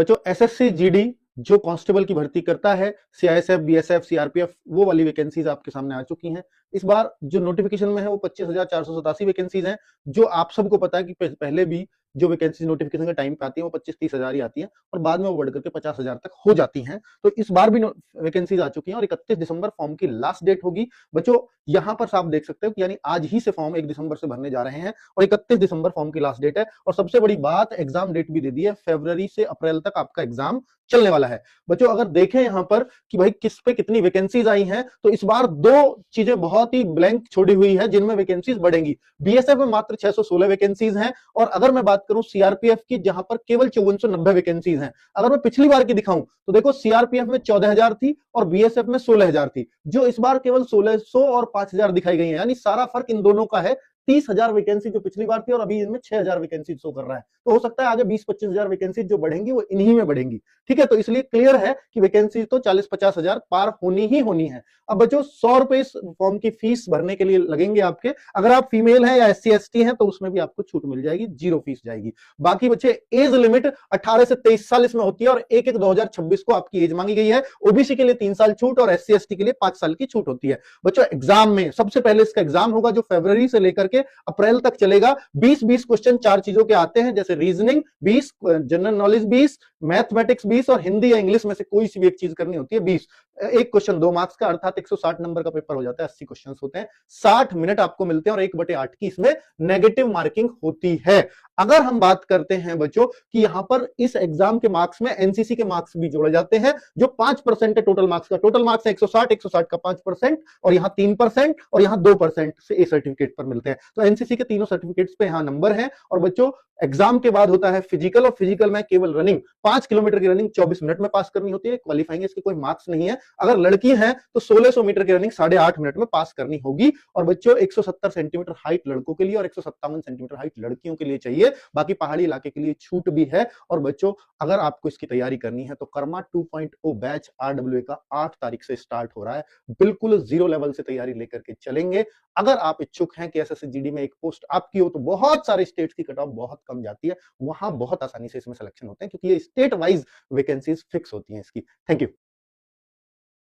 बच्चों SSC GD जो constable की भर्ती करता है, सीआईएसएफ, बीएसएफ, सीआरपीएफ, वो वाली वैकेंसीज आपके सामने आ चुकी हैं। इस बार जो नोटिफिकेशन में है वो 25,487 वैकेंसीज हैं, जो आप सबको पता है कि पहले भी जो वैकेंसी नोटिफिकेशन के टाइम पे आती है वो 25-30 हजार ही आती है और बाद में वो बढ़ करके 50,000 तक हो जाती हैं। तो इस बार भी वैकेंसीज आ चुकी हैं और 31 दिसंबर फॉर्म की लास्ट डेट होगी। बच्चों यहां पर आप देख सकते हो कि यानी आज ही से फॉर्म 1 दिसंबर से भरने जा रहे हैं और 31 दिसंबर फॉर्म की लास्ट डेट है। और सबसे बड़ी बात, एग्जाम डेट भी दे दी है, फरवरी से अप्रैल तक आपका एग्जाम चलने वाला है। बच्चों अगर देखें यहां पर कि भाई किस पे कितनी वैकेंसीज आई हैं, तो इस बार दो चीजें बहुत ही ब्लैंक छोड़ी हुई है जिनमें वैकेंसीज बढ़ेंगी। बीएसएफ में मात्र 616 वैकेंसीज हैं और अगर मैं बात करूं सीआरपीएफ की, जहां पर केवल 5490 वैकेंसीज हैं। अगर मैं पिछली बार की दिखाऊं तो देखो सीआरपीएफ में 14,000 थी और बीएसएफ में 16,000 थी, जो इस बार केवल 1600 और 5,000 दिखाई गई है। यानी सारा फर्क इन दोनों का है। 30,000 वैकेंसी जो पिछली बार थी और अभी इनमें 6,000 वैकेंसी शो कर रहा है। तो हो सकता है आगे 20-25,000 वैकेंसी जो बढ़ेंगी वो इन्हीं में बढ़ेंगी। ठीक है, तो इसलिए क्लियर है कि वैकेंसी तो 40-50,000 पार होनी ही होनी है। अब बच्चों 100 रुपए इस फॉर्म की फीस भरने के लिए लगेंगे आपके। अगर आप फीमेल हैं या एससी एसटी हैं तो उसमें भी आपको छूट मिल जाएगी, जीरो फीस जाएगी। बाकी बच्चे एज लिमिट 18 से 23 साल इसमें होती है और 1/1/2026 को आपकी एज मांगी गई है। ओबीसी के लिए 3 साल छूट और एससी एसटी के लिए 5 साल की छूट होती है। बच्चों एग्जाम में सबसे पहले इसका एग्जाम होगा जो फरवरी से लेकर के अप्रैल तक चलेगा। 20-20 क्वेश्चन 4 चीजों के आते हैं, जैसे रीजनिंग 20, जनरल नॉलेज 20, मैथमेटिक्स 20 और हिंदी या इंग्लिश में से कोई सी भी एक चीज करनी होती है 20। एक क्वेश्चन 2 मार्क्स का, अर्थात 160 नंबर का पेपर हो जाता है। 80 क्वेश्चन होते हैं, 60 मिनट आपको मिलते हैं और 1/8 की इसमें नेगेटिव मार्किंग होती है। अगर हम बात करते हैं बच्चों कि यहां पर इस एग्जाम के मार्क्स में एनसीसी के मार्क्स भी जोड़े जाते हैं, जो 5% है टोटल मार्क्स का। टोटल मार्क्स है 160, 160 का 5% और यहां 3% और यहां 2% से ए सर्टिफिकेट पर मिलते हैं। तो एनसीसी के तीनों सर्टिफिकेट्स पे यहां नंबर है। और बच्चों एग्जाम के बाद होता है फिजिकल और फिजिकल में केवल रनिंग, 5 किलोमीटर की रनिंग 24 मिनट में पास करनी होती है। क्वालिफाइंग इसके कोई मार्क्स नहीं है। अगर लड़की है तो 1600 मीटर की रनिंग 8.5 मिनट में पास करनी होगी। और बच्चों 170 सेंटीमीटर हाइट लड़कों के लिए और 157 सेंटीमीटर हाइट लड़कियों के लिए चाहिए। बाकी पहाड़ी इलाके के लिए छूट भी है। और बच्चों अगर आपको इसकी तैयारी करनी है तो कर्मा 2.0 बैच आरडब्ल्यूए का 8 तारीख से स्टार्ट हो रहा है। बिल्कुल जीरो लेवल से तैयारी लेकर के चलेंगे। अगर आप इच्छुक हैं कि एसएससी जीडी में एक पोस्ट आपकी हो, तो बहुत सारे स्टेट्स की कट ऑफ बहुत कम जाती है, वहां बहुत आसानी से इसमें सिलेक्शन होते हैं क्योंकि ये स्टेट वाइज वैकेंसीज फिक्स होती हैं इसकी। Thank you.